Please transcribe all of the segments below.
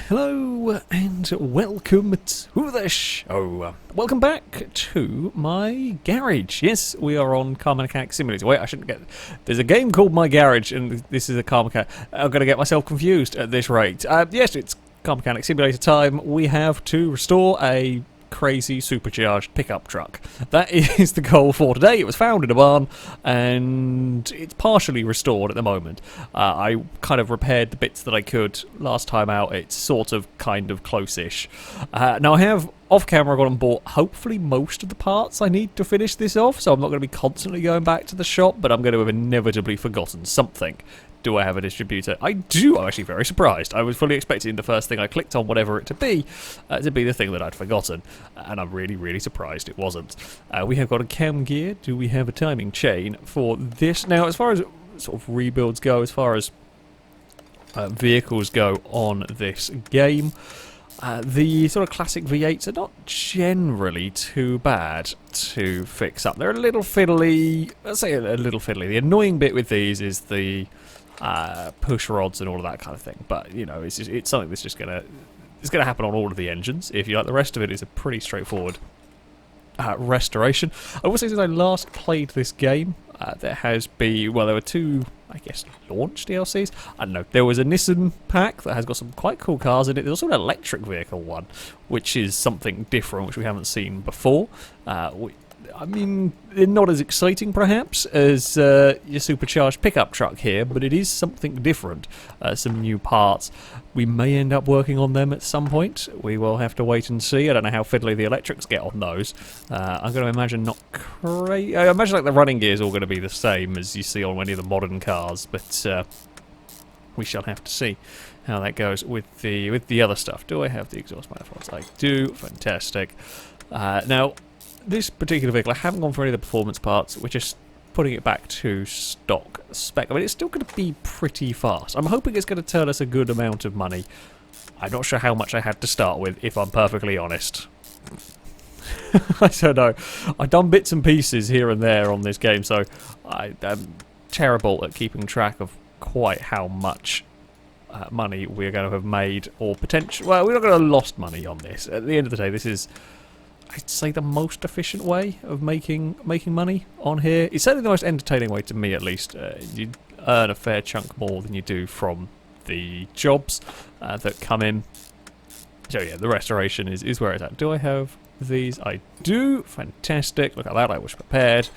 Hello and welcome to the show. Welcome back to my garage. Yes, we are on Car Mechanic Simulator. Wait, I shouldn't get... There's a game called My Garage and this is a Car Mechanic. I'm going to get myself confused at this rate. Yes, it's Car Mechanic Simulator time. We have to restore a crazy supercharged pickup truck. That is the goal for today. It was found in a barn and it's partially restored at the moment. I kind of repaired the bits that I could last time out. It's sort of kind of close-ish. Now I have off camera gone and bought hopefully most of the parts I need to finish this off, so I'm not going to be constantly going back to the shop, but I'm going to have inevitably forgotten something. Do I have a distributor? I do. I'm actually very surprised. I was fully expecting the first thing I clicked on, whatever it to be the thing that I'd forgotten. And I'm really, really surprised it wasn't. We have got a cam gear. Do we have a timing chain for this? Now, as far as sort of rebuilds go, as far as vehicles go on this game, the sort of classic V8s are not generally too bad to fix up. They're a little fiddly. Let's say a little fiddly. The annoying bit with these is the push rods and all of that kind of thing, but you know, it's something that's just gonna happen on all of the engines. If you like, the rest of it is a pretty straightforward restoration. I will say, since I last played this game, there has been, well, there were two, I guess, launch DLCs. I don't know. There was a Nissan pack that has got some quite cool cars in it. There's also an electric vehicle one, which is something different, which we haven't seen before. I mean, they're not as exciting, perhaps, as your supercharged pickup truck here, but it is something different. Some new parts. We may end up working on them at some point. We will have to wait and see. I don't know how fiddly the electrics get on those. I'm going to imagine not crazy. I imagine like the running gear is all going to be the same as you see on any of the modern cars, but we shall have to see how that goes with the other stuff. Do I have the exhaust manifolds? I do. Fantastic. Now, this particular vehicle, I haven't gone for any of the performance parts. We're just putting it back to stock spec. I mean, it's still going to be pretty fast. I'm hoping it's going to turn us a good amount of money. I'm not sure how much I had to start with, if I'm perfectly honest. I don't know. I've done bits and pieces here and there on this game, so I'm terrible at keeping track of quite how much money we're going to have made, or potential. Well, we're not going to have lost money on this. At the end of the day, this is, I'd say, the most efficient way of making money on here. It's certainly the most entertaining way, to me at least. You earn a fair chunk more than you do from the jobs that come in. So yeah, the restoration is where it's at. Do I have these? I do. Fantastic. Look at that. I was prepared.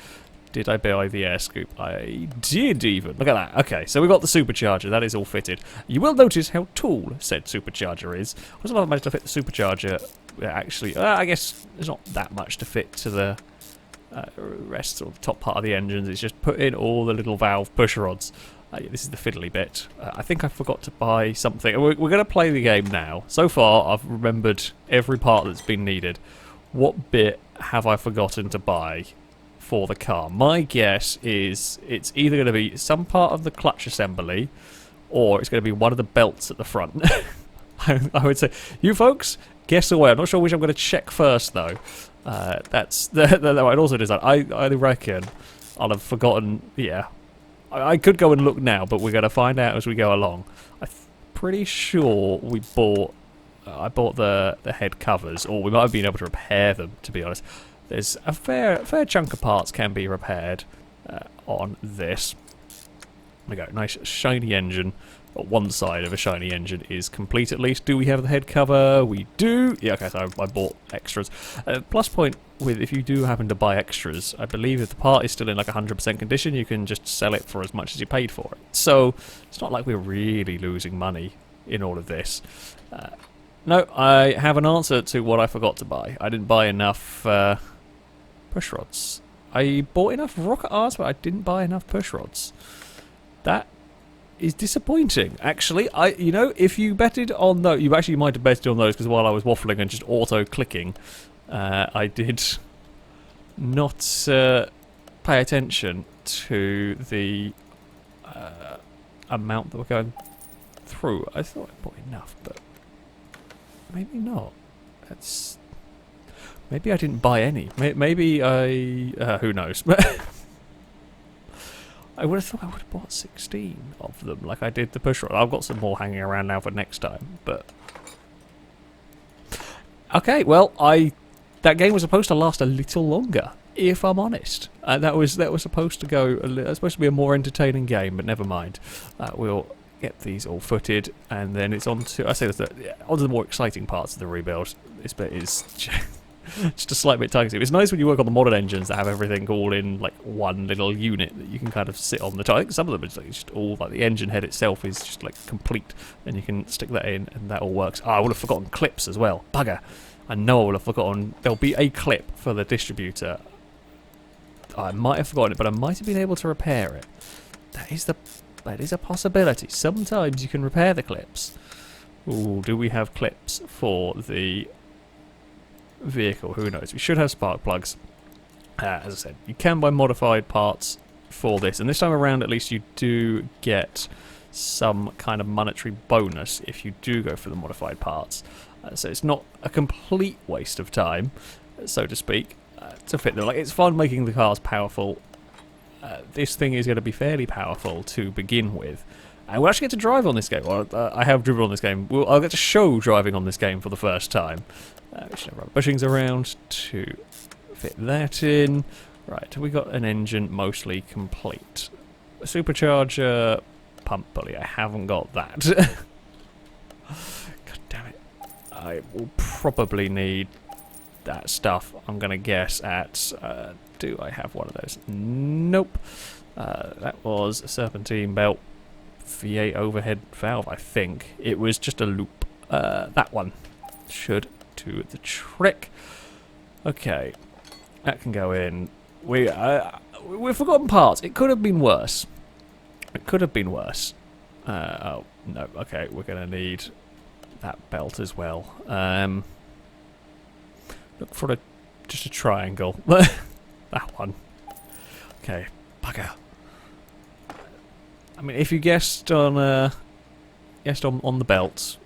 Did I buy the air scoop? I did even. Look at that. Okay, so we've got the supercharger. That is all fitted. You will notice how tall said supercharger is. I wasn't able to manage to fit the supercharger. Actually, I guess there's not that much to fit to the rest of the top part of the engines. It's just put in all the little valve push rods. This is the fiddly bit. I think I forgot to buy something. We're going to play the game now. So far, I've remembered every part that's been needed. What bit have I forgotten to buy for the car? My guess is it's either going to be some part of the clutch assembly, or it's going to be one of the belts at the front. I would say, you folks, guess away. I'm not sure which I'm going to check first, though. That's the way it also does that. I reckon I'll have forgotten. Yeah, I could go and look now, but we're going to find out as we go along. I'm pretty sure we bought. I bought the head covers, or we might have been able to repair them. To be honest, there's a fair chunk of parts can be repaired on this. There we go. Nice shiny engine. One side of a shiny engine is complete at least. Do we have the head cover? We do. Yeah, okay, so I bought extras. Plus point with, if you do happen to buy extras, I believe if the part is still in like 100% condition, you can just sell it for as much as you paid for it. So it's not like we're really losing money in all of this. No, I have an answer to what I forgot to buy. I didn't buy enough push rods. I bought enough rocket arms, but I didn't buy enough push rods. That is disappointing, actually. You know, if you betted on those, you actually might have betted on those, because while I was waffling and just auto-clicking, I did not pay attention to the amount that we're going through. I thought I bought enough, but maybe not. Maybe I didn't buy any. Maybe I... who knows? I would have thought I would have bought 16 of them, like I did the push rod. I've got some more hanging around now for next time, but Okay, well, that game was supposed to last a little longer, if I'm honest. That was supposed to supposed to be a more entertaining game, but never mind. We'll get these all footed, and then it's on to onto the more exciting parts of the rebuild. This bit is just a slight bit time-consuming. It's nice when you work on the modern engines that have everything all in like one little unit that you can kind of sit on the top. I think some of them it's just all like the engine head itself is just like complete, and you can stick that in, and that all works. Oh, I would have forgotten clips as well. Bugger! I know I would have forgotten. There'll be a clip for the distributor. I might have forgotten it, but I might have been able to repair it. That is a possibility. Sometimes you can repair the clips. Ooh, do we have clips for the vehicle? Who knows? We should have spark plugs. As I said, you can buy modified parts for this, and this time around at least you do get some kind of monetary bonus if you do go for the modified parts. So it's not a complete waste of time, so to speak, to fit them. Like, it's fun making the cars powerful. This thing is going to be fairly powerful to begin with. And we'll actually get to drive on this game. Well, I have driven on this game. I'll get to show driving on this game for the first time. We should have rubber bushings around to fit that in. Right, we got an engine mostly complete. A supercharger pump pulley. I haven't got that. God damn it. I will probably need that stuff, I'm going to guess, at... do I have one of those? Nope. That was a serpentine belt V8 overhead valve, I think. It was just a loop. That one should do the trick. Okay. That can go in. We've forgotten parts. It could have been worse. It could have been worse. Oh, no. Okay, we're going to need that belt as well. Look for just a triangle. That one. Okay, bugger. I mean, if you guessed on the belts,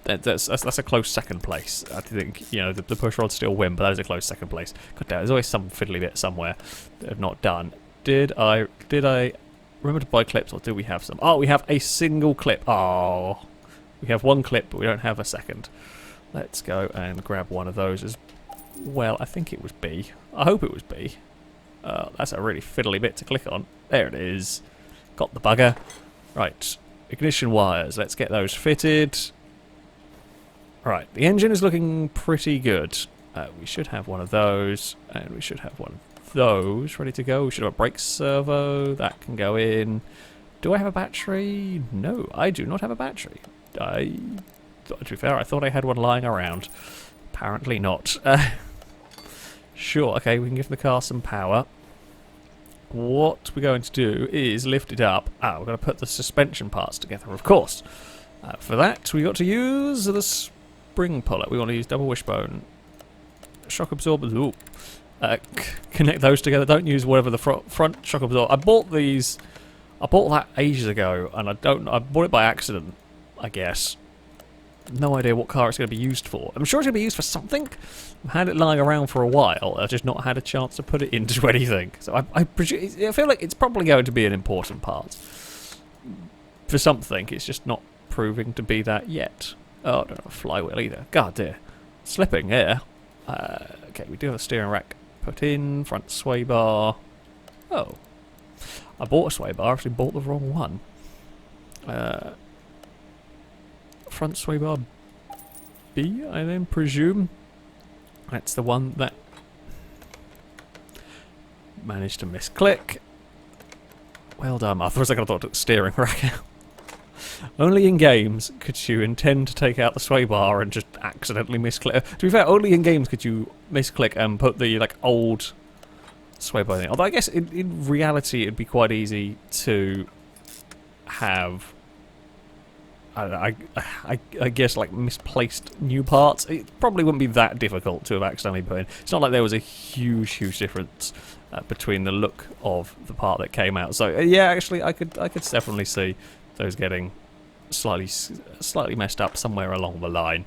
that's a close second place. I think, you know, the push rods still win, but that is a close second place. God damn, there's always some fiddly bit somewhere that I've not done. Did I remember to buy clips, or do we have some? Oh, we have a single clip. Oh, we have one clip, but we don't have a second. Let's go and grab one of those as well. I think it was B. I hope it was B. That's a really fiddly bit to click on. There it is. Got the bugger. Right. Ignition wires. Let's get those fitted. Right. The engine is looking pretty good. We should have one of those. And we should have one of those ready to go. We should have a brake servo. That can go in. Do I have a battery? No, I do not have a battery. To be fair, I thought I had one lying around. Apparently not. Sure, okay, we can give the car some power. What we're going to do is lift it up. We're going to put the suspension parts together, of course. For that, we got to use the spring puller. We want to use double wishbone. Shock absorbers. Ooh. Connect those together. Don't use whatever the front shock absorber. I bought that ages ago, and I bought it by accident, I guess. No idea what car it's going to be used for. I'm sure it's going to be used for something. I've had it lying around for a while. I've just not had a chance to put it into anything. So I feel like it's probably going to be an important part for something. It's just not proving to be that yet. Oh, I don't have a flywheel either. God dear. Slipping here. Okay, we do have a steering rack put in. Front sway bar. Oh. I bought a sway bar. Actually bought the wrong one. Front sway bar B, I then presume. That's the one that managed to misclick. Well done. I thought I took the steering rack out. Only in games could you intend to take out the sway bar and just accidentally misclick. To be fair, only in games could you misclick and put the old sway bar in. Although I guess in reality it'd be quite easy to have. I guess misplaced new parts. It probably wouldn't be that difficult to have accidentally put in. It's not like there was a huge difference between the look of the part that came out. So yeah, actually, I could definitely see those getting slightly messed up somewhere along the line.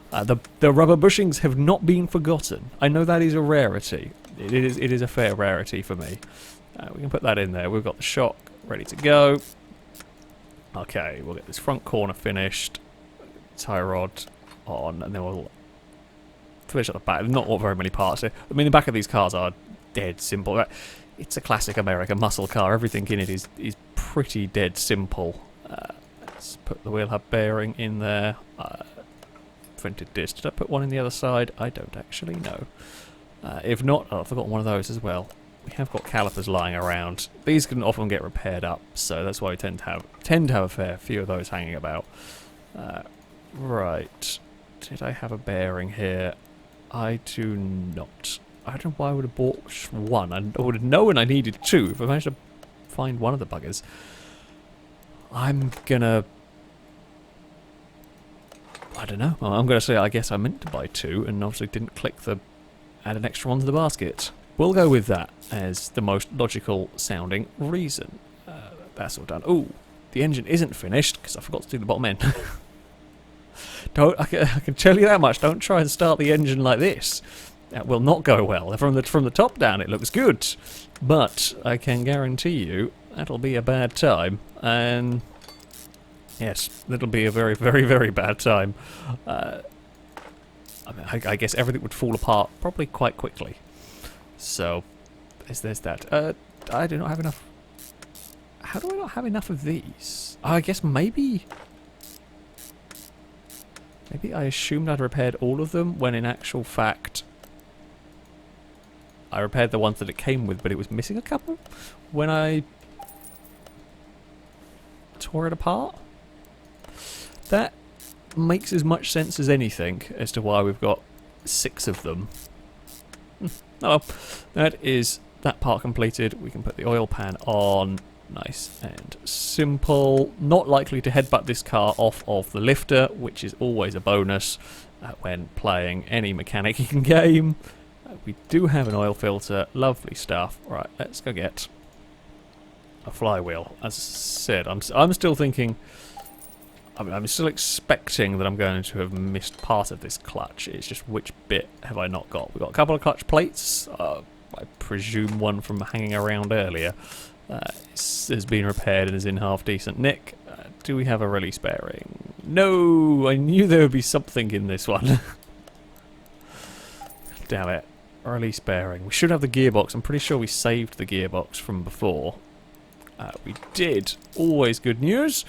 The rubber bushings have not been forgotten. I know that is a rarity. It is a fair rarity for me. We can put that in there. We've got the shock ready to go. Okay, we'll get this front corner finished. Tie rod on, and then we'll finish at the back. Not very many parts here. I mean, the back of these cars are dead simple. It's a classic American muscle car. Everything in it is pretty dead simple. Let's put the wheel hub bearing in there. Printed disc. Did I put one in the other side? I don't actually know. If not, I've forgotten one of those as well. We have got calipers lying around. These can often get repaired up, so that's why we tend to have a fair few of those hanging about. Right. Did I have a bearing here? I do not. I don't know why I would have bought one. I would have known I needed two if I managed to find one of the buggers. I'm gonna... I don't know. I'm gonna say I guess I meant to buy two and obviously didn't click the add an extra one to the basket. We'll go with that as the most logical sounding reason. That's all done. Ooh, the engine isn't finished because I forgot to do the bottom end. I can tell you that much. Don't try and start the engine like this. That will not go well. From the top down it looks good, but I can guarantee you that'll be a bad time. And yes, that'll be a very, very, very bad time. I guess everything would fall apart probably quite quickly. So, there's that. I do not have enough... How do I not have enough of these? I guess maybe... Maybe I assumed I'd repaired all of them, when in actual fact... I repaired the ones that it came with, but it was missing a couple when I... tore it apart? That makes as much sense as anything as to why we've got 6 of them. Oh well, that is that part completed. We can put the oil pan on. Nice and simple. Not likely to headbutt this car off of the lifter, which is always a bonus when playing any mechanic game. We do have an oil filter. Lovely stuff. Right, let's go get a flywheel. As I said, I'm still thinking... I'm still expecting that I'm going to have missed part of this clutch. It's just which bit have I not got? We've got a couple of clutch plates. I presume one from hanging around earlier has been repaired and is in half decent nick. Do we have a release bearing? No! I knew there would be something in this one. Damn it. Release bearing. We should have the gearbox. I'm pretty sure we saved the gearbox from before. We did. Always good news.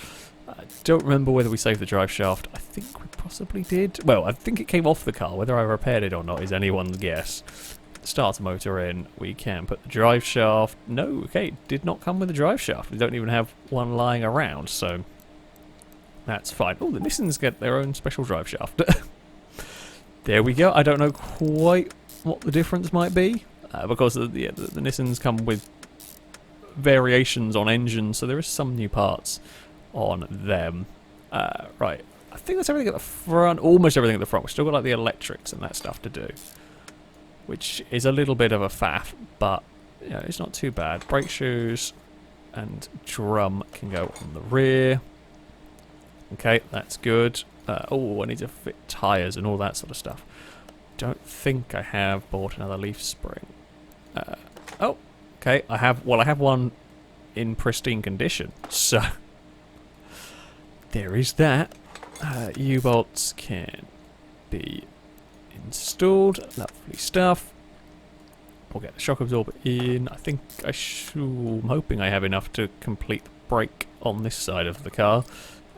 I don't remember whether we saved the drive shaft. I think we possibly did. Well, I think it came off the car. Whether I repaired it or not is anyone's guess. Start the motor in. We can put the drive shaft. No, okay, it did not come with the drive shaft. We don't even have one lying around, so that's fine. Oh, the Nissans get their own special drive shaft. There we go. I don't know quite what the difference might be because the Nissans come with variations on engines, so there is some new parts on them. Right, I think that's everything at the front, almost everything at the front. We've still got like the electrics and that stuff to do, which is a little bit of a faff, but you know, it's not too bad. Brake shoes and drum can go on the rear. Okay, that's good. Oh, I need to fit tyres and all that sort of stuff. Don't think I have bought another leaf spring. Oh, okay, I have one in pristine condition, so there is that. U-bolts can be installed. Lovely stuff. We'll get the shock absorber in. I think I'm hoping I have enough to complete the brake on this side of the car.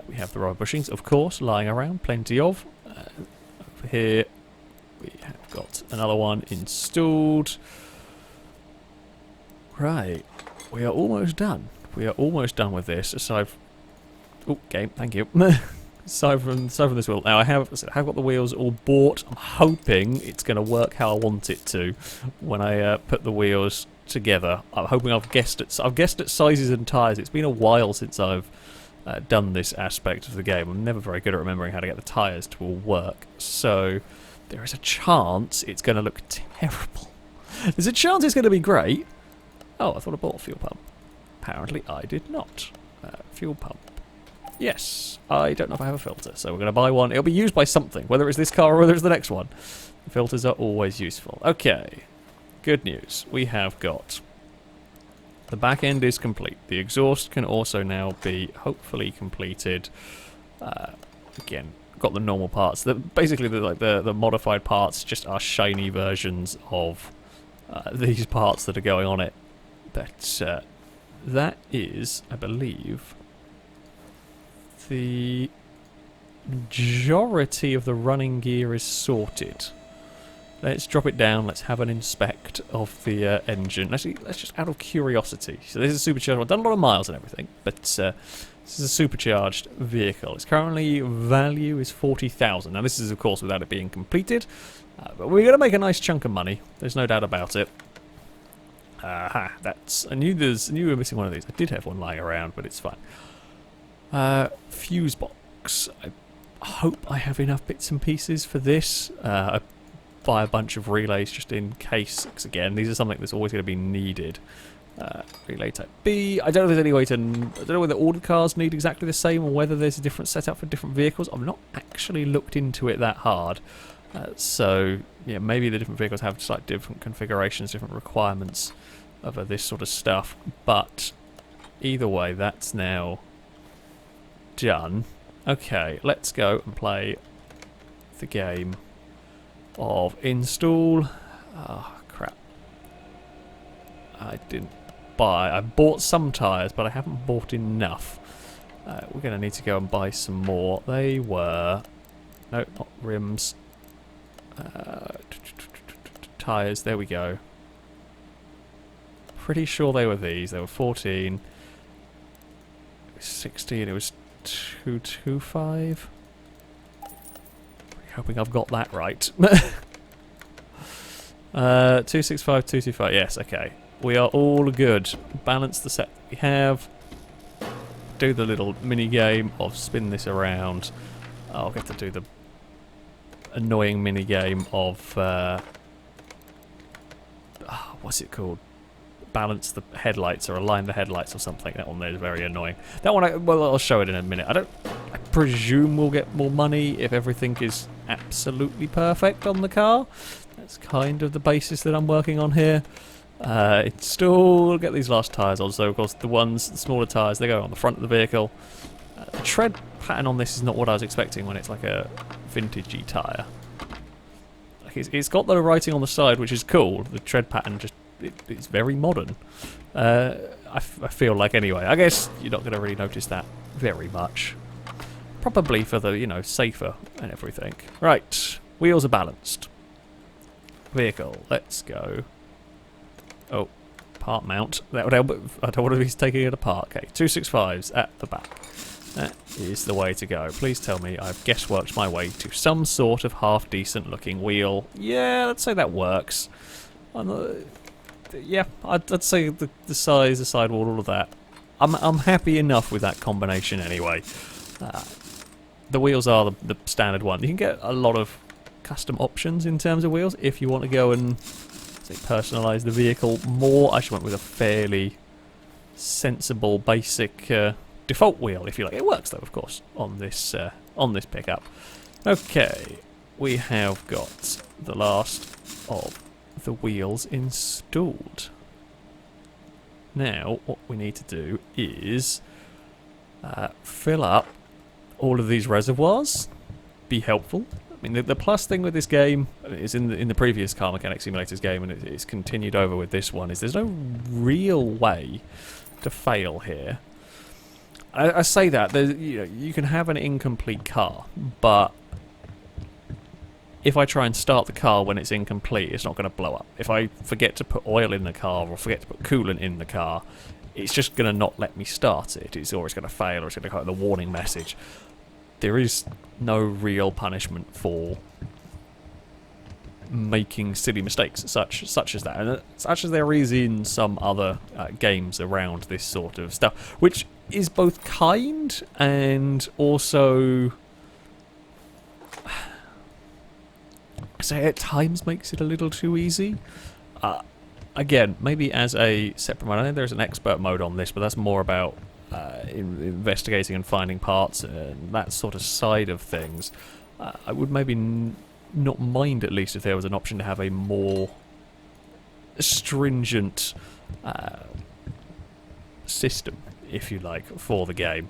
We have the rubber bushings, of course, lying around. Plenty of. Over here, we have got another one installed. Right. We are almost done. We are almost done with this, aside from... Oh, game, thank you. aside from this wheel. Now, I have got the wheels all bought. I'm hoping it's going to work how I want it to when I put the wheels together. I'm hoping I've guessed at sizes and tyres. It's been a while since I've done this aspect of the game. I'm never very good at remembering how to get the tyres to all work. So, there is a chance it's going to look terrible. There's a chance it's going to be great. Oh, I thought I bought a fuel pump. Apparently I did not. Fuel pump. Yes, I don't know if I have a filter, so we're going to buy one. It'll be used by something, whether it's this car or whether it's the next one. The filters are always useful. Okay, good news. We have got... The back end is complete. The exhaust can also now be hopefully completed. Again, got the normal parts. Basically, the modified parts just are shiny versions of these parts that are going on it. But that is, I believe, the majority of the running gear is sorted. Let's drop it down. Let's have an inspect of the engine. Actually, let's just out of curiosity. So this is a supercharged one. I've done a lot of miles and everything, but this is a supercharged vehicle. Its currently value is 40,000. Now this is of course without it being completed, but we're going to make a nice chunk of money. There's no doubt about it. That's. I knew we were missing one of these. I did have one lying around, but it's fine. Fuse box. I hope I have enough bits and pieces for this. I buy a bunch of relays just in case, because again, these are something that's always going to be needed. Relay type B. I don't know if there's any way to. I don't know whether all the cars need exactly the same or whether there's a different setup for different vehicles. I've not actually looked into it that hard. So yeah, maybe the different vehicles have just like different configurations, different requirements of this sort of stuff. But either way, that's now done. Okay, let's go and play the game of install. Oh crap! I didn't buy. I bought some tyres, but I haven't bought enough. We're going to need to go and buy some more. They were no, not rims. Tyres. There we go. Pretty sure they were these. They were 14, 16. It was 225. Hoping I've got that right. 265, 225. Yes, okay. We are all good. Balance the set we have. Do the little mini game of spin this around. I'll get to do the annoying mini game of what's it called? Balance the headlights or align the headlights or something. That one there is very annoying. That one, well, I'll show it in a minute. I presume we'll get more money if everything is absolutely perfect on the car. That's kind of the basis that I'm working on here. Install, get these last tyres on. So of course the smaller tyres, they go on the front of the vehicle. The tread pattern on this is not what I was expecting when it's like a vintagey tyre. Like it's got the writing on the side, which is cool. The tread pattern just it's very modern. I feel like anyway. I guess you're not going to really notice that very much. Probably for the, safer and everything. Right, wheels are balanced. Vehicle, let's go. Oh, part mount. That would help. I don't want to be taking it apart. Okay, 265s at the back. That is the way to go. Please tell me I've guessworked my way to some sort of half-decent looking wheel. Yeah, let's say that works. Yeah, I'd say the size, the sidewall, all of that. I'm happy enough with that combination anyway. The wheels are the standard one. You can get a lot of custom options in terms of wheels if you want to go and say personalise the vehicle more. I just went with a fairly sensible, basic default wheel, if you like. It works though, of course, on this pickup. Okay, we have got the last of the wheels installed. Now what we need to do is fill up all of these reservoirs. Be helpful. I mean, the plus thing with this game is in the previous Car Mechanic Simulators game, and it's continued over with this one, is there's no real way to fail here. I say that you can have an incomplete car, but if I try and start the car when it's incomplete, it's not going to blow up. If I forget to put oil in the car or forget to put coolant in the car, it's just going to not let me start it. It's always going to fail, or it's going to go the warning message. There is no real punishment for making silly mistakes such as that, and such as there is in some other games around this sort of stuff, which is both kind and also, I say, at times makes it a little too easy. Again, maybe as a separate mode. I know there's an expert mode on this, but that's more about investigating and finding parts and that sort of side of things. I would maybe not mind, at least, if there was an option to have a more stringent system, if you like, for the game.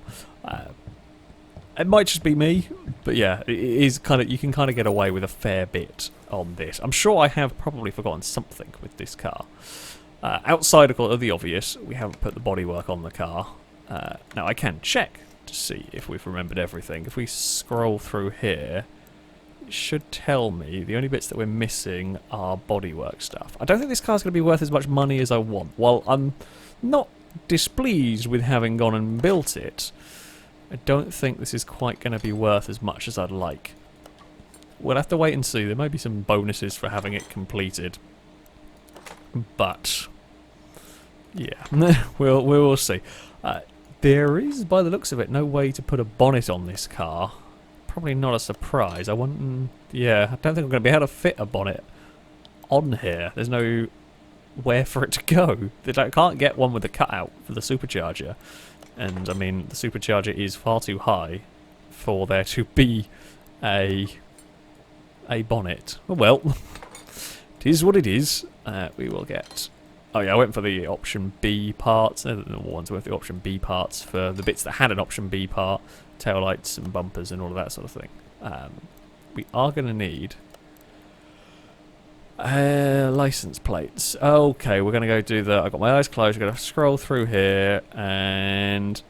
It might just be me, but yeah, it is kind of, you can kind of get away with a fair bit on this. I'm sure I have probably forgotten something with this car. Outside of the obvious, we haven't put the bodywork on the car. Now I can check to see if we've remembered everything. If we scroll through here, it should tell me the only bits that we're missing are bodywork stuff. I don't think this car's going to be worth as much money as I want. While I'm not displeased with having gone and built it, I don't think this is quite going to be worth as much as I'd like. We'll have to wait and see. There may be some bonuses for having it completed. But, yeah, we'll see. There is, by the looks of it, no way to put a bonnet on this car. Probably not a surprise. I don't think I'm going to be able to fit a bonnet on here. There's no where for it to go. I can't get one with a cutout for the supercharger. And, I mean, the supercharger is far too high for there to be a bonnet. Well, it is what it is. We will get... Oh yeah, I went for the option B parts. The ones went for the option B parts for the bits that had an option B part. Taillights and bumpers and all of that sort of thing. We are going to need... license plates. Okay, we're going to go do the... I've got my eyes closed. We're going to scroll through here, and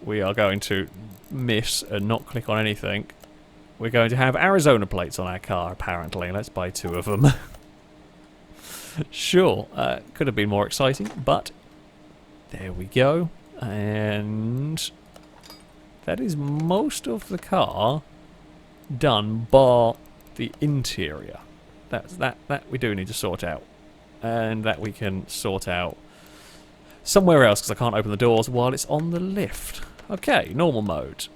we are going to miss and not click on anything. We're going to have Arizona plates on our car, apparently. Let's buy 2 of them. Sure, could have been more exciting, but there we go. And that is most of the car done, bar the interior. That we do need to sort out, and that we can sort out somewhere else because I can't open the doors while it's on the lift. Okay, normal mode.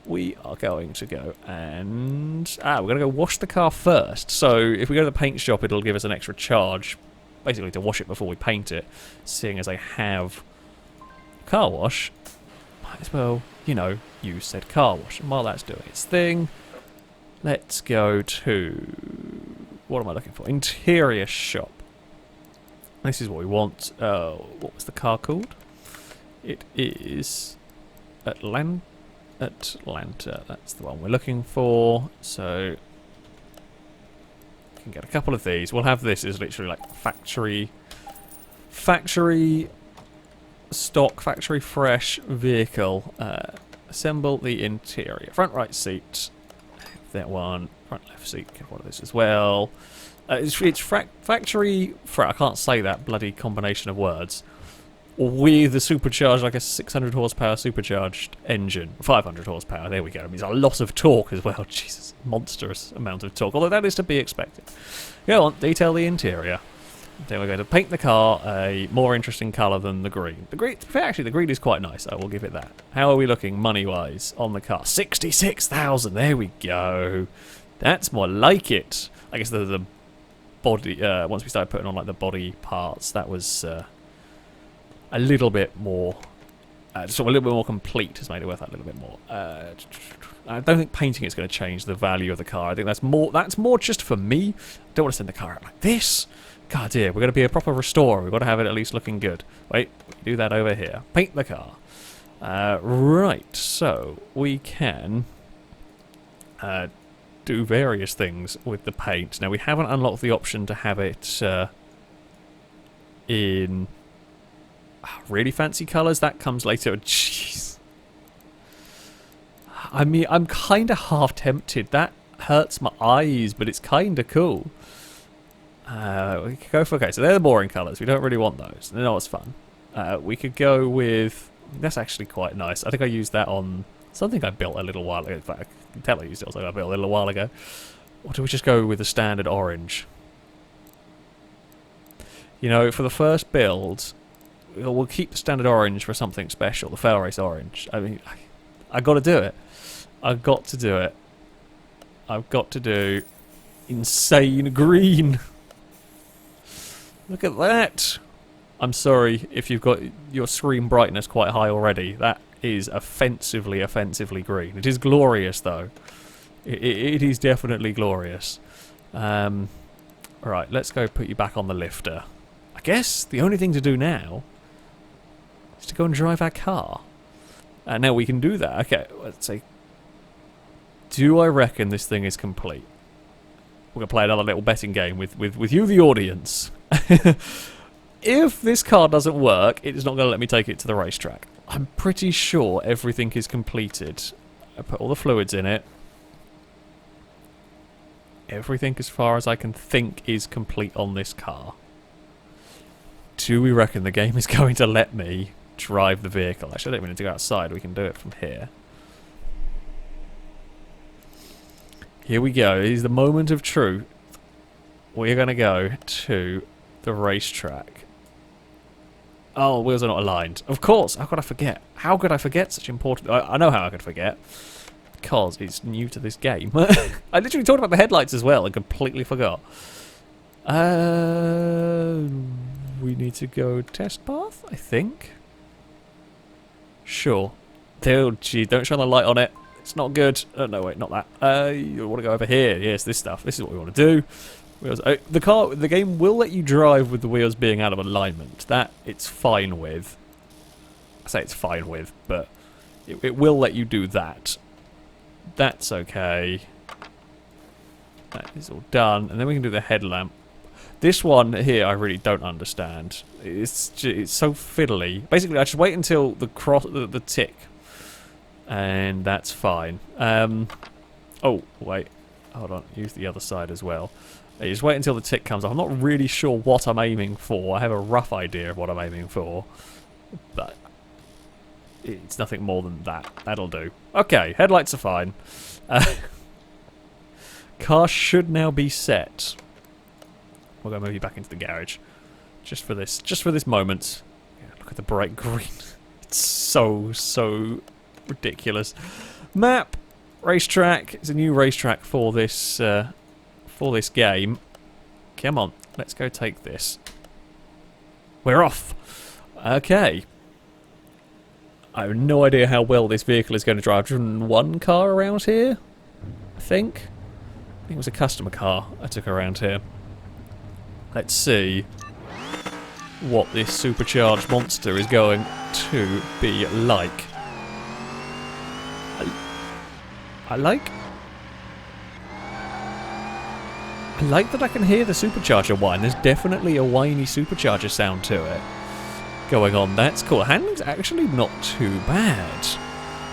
We are going to go and we're going to go wash the car first. So if we go to the paint shop, it'll give us an extra charge, basically to wash it before we paint it. Seeing as I have car wash, might as well, use said car wash. And while that's doing its thing, let's go to... What am I looking for? Interior shop. This is what we want. What was the car called? It is Atlanta. That's the one we're looking for. So we can get a couple of these. We'll have this as literally like factory stock, factory fresh vehicle. Assemble the interior. Front right seat. That one. Front left seat. Get one of this as well. It's factory. I can't say that bloody combination of words. With the supercharged, like a 600 horsepower supercharged engine. 500 horsepower. There we go. It means a lot of torque as well. Jesus, monstrous amount of torque. Although that is to be expected. Go on. Detail the interior. Then we're going to paint the car a more interesting colour than the green. Actually, the green is quite nice. I will give it that. How are we looking money-wise on the car? 66,000. There we go. That's more like it. I guess the body. Once we started putting on like the body parts, that was a little bit more. Just sort of a little bit more complete. Has made it worth that little bit more. I don't think painting is going to change the value of the car. I think that's more just for me. I don't want to send the car out like this. God dear, we're going to be a proper restorer. We've got to have it at least looking good. Wait, we do that over here. Paint the car. Right, so we can do various things with the paint. Now, we haven't unlocked the option to have it in really fancy colours. That comes later. Jeez. I mean, I'm kind of half tempted. That hurts my eyes, but it's kind of cool. We could go for... Okay, so they're the boring colours. We don't really want those. They're not as fun. We could go with... That's actually quite nice. I think I used that on something I built a little while ago. In fact, I can tell I used it on something I built a little while ago. Or do we just go with the standard orange? For the first build, we'll keep the standard orange for something special. The FailRace orange. I mean, I got to do it. I've got to do it. I've got to do insane green. Look at that. I'm sorry if you've got your screen brightness quite high already. That is offensively green. It is glorious, though. It is definitely glorious. Alright, let's go put you back on the lifter. I guess the only thing to do now is to go and drive our car. Now we can do that. Okay, let's say Do I reckon this thing is complete? We're going to play another little betting game with you, the audience. If this car doesn't work, it is not going to let me take it to the racetrack. I'm pretty sure everything is completed. I put all the fluids in it. Everything as far as I can think is complete on this car. Do we reckon the game is going to let me drive the vehicle? Actually, I don't even need to go outside. We can do it from here. Here we go. It is the moment of truth. We're going to go to the racetrack. Oh, wheels are not aligned. Of course. How could I forget? How could I forget such important... I know how I could forget. Because it's new to this game. I literally talked about the headlights as well and completely forgot. We need to go test path, I think. Sure. Oh, gee, don't shine the light on it. It's not good. No, wait, not that. You want to go over here. Yes, this stuff. This is what we want to do. Wheels. The game will let you drive with the wheels being out of alignment. That it's fine with. I say it's fine with, but it will let you do that. That's okay. That is all done, and then we can do the headlamp. This one here, I really don't understand. It's so fiddly. Basically, I just wait until the tick, and that's fine. Oh wait, hold on. Use the other side as well. You just wait until the tick comes up. I'm not really sure what I'm aiming for. I have a rough idea of what I'm aiming for, but it's nothing more than that. That'll do. Okay, headlights are fine. Car should now be set. We're going to move you back into the garage, just for this moment. Yeah, look at the bright green. It's so ridiculous. Map, racetrack. It's a new racetrack for this game. Come on, let's go take this. We're off. Okay. I have no idea how well this vehicle is going to drive. I've driven one car around here, I think. It was a customer car I took around here. Let's see what this supercharged monster is going to be like. I like that I can hear the supercharger whine. There's definitely a whiny supercharger sound to it going on. That's cool. Handling's actually not too bad.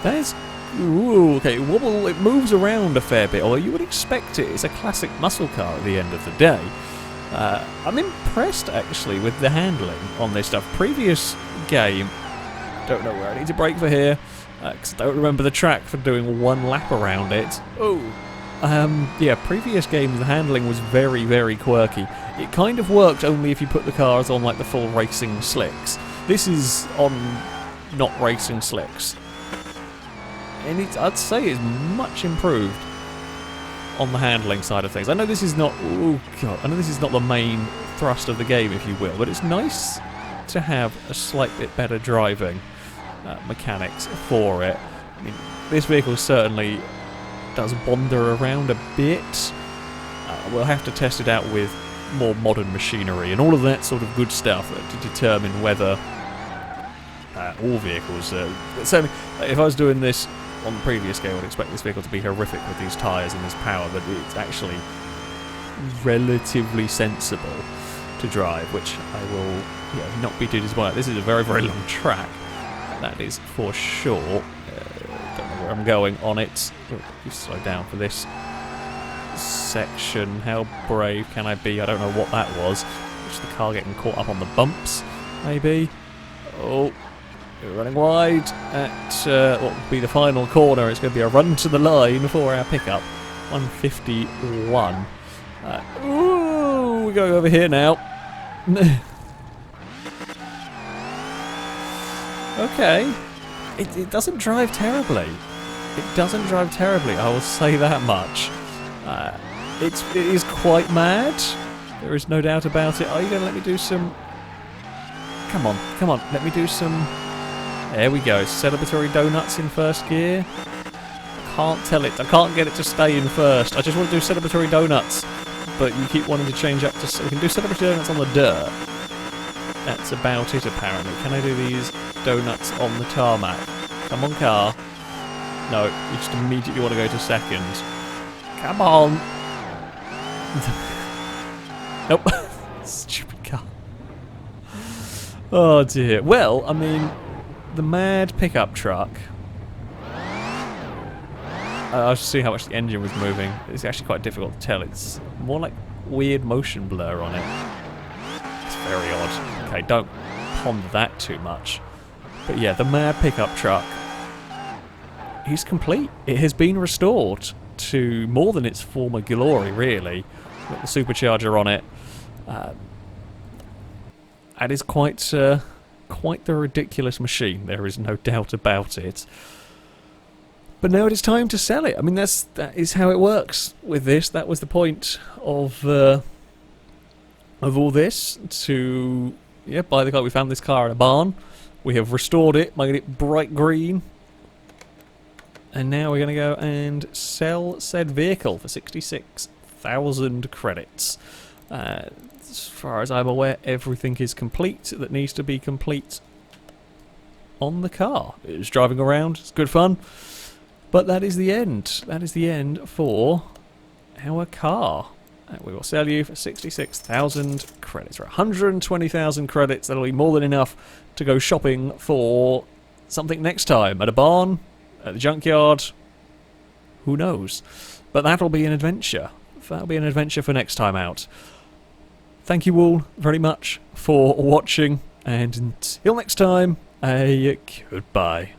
There's... Ooh, okay, wobble, it moves around a fair bit, although you would expect it. It's a classic muscle car at the end of the day. I'm impressed, actually, with the handling on this stuff. Previous game... Don't know where I need to brake for here, because I don't remember the track for doing one lap around it. Oh! Yeah, previous games, the handling was very quirky. It kind of worked only if you put the cars on, like, the full racing slicks. This is on not racing slicks. And I'd say it's much improved on the handling side of things. I know this is not... Oh, God. I know this is not the main thrust of the game, if you will, but it's nice to have a slight bit better driving mechanics for it. I mean, this vehicle certainly does wander around a bit. We'll have to test it out with more modern machinery and all of that sort of good stuff to determine whether all vehicles... certainly, if I was doing this on the previous game, I would expect this vehicle to be horrific with these tyres and this power, but it's actually relatively sensible to drive, which I will not be too disappointed. This is a very long track, that is for sure. Don't know where I'm going on it. You slow down for this section. How brave can I be? I don't know what that was. Just the car getting caught up on the bumps, maybe. Oh, we're running wide at what will be the final corner. It's going to be a run to the line for our pickup. 151. Ooh, we're going over here now. Okay. It doesn't drive terribly. It doesn't drive terribly, I will say that much. It is quite mad. There is no doubt about it. Are you going to let me do some... Come on, let me do some... There we go, celebratory donuts in first gear. I can't tell it, I can't get it to stay in first. I just want to do celebratory donuts, but you keep wanting to change up to... So we can do celebratory donuts on the dirt. That's about it, apparently. Can I do these donuts on the tarmac? Come on, car. No, you just immediately want to go to second. Come on. Nope. Stupid car. Oh dear. Well, I mean, the mad pickup truck. I was seeing how much the engine was moving. It's actually quite difficult to tell. It's more like weird motion blur on it. It's very odd. Okay, don't ponder that too much. But yeah, the mad pickup truck. He's complete. It has been restored to more than its former glory, really. With the supercharger on it. That is quite the ridiculous machine. There is no doubt about it. But now it is time to sell it. I mean, that is how it works with this. That was the point of all this. To buy the car. We found this car in a barn. We have restored it, made it bright green. And now we're going to go and sell said vehicle for 66,000 credits. As far as I'm aware, everything is complete that needs to be complete on the car. It's driving around, it's good fun. But that is the end. That is the end for our car. We will sell you for 66,000 credits. For 120,000 credits, that'll be more than enough to go shopping for something next time. At a barn, at the junkyard, who knows. But that'll be an adventure. That'll be an adventure for next time out. Thank you all very much for watching, and until next time, a goodbye.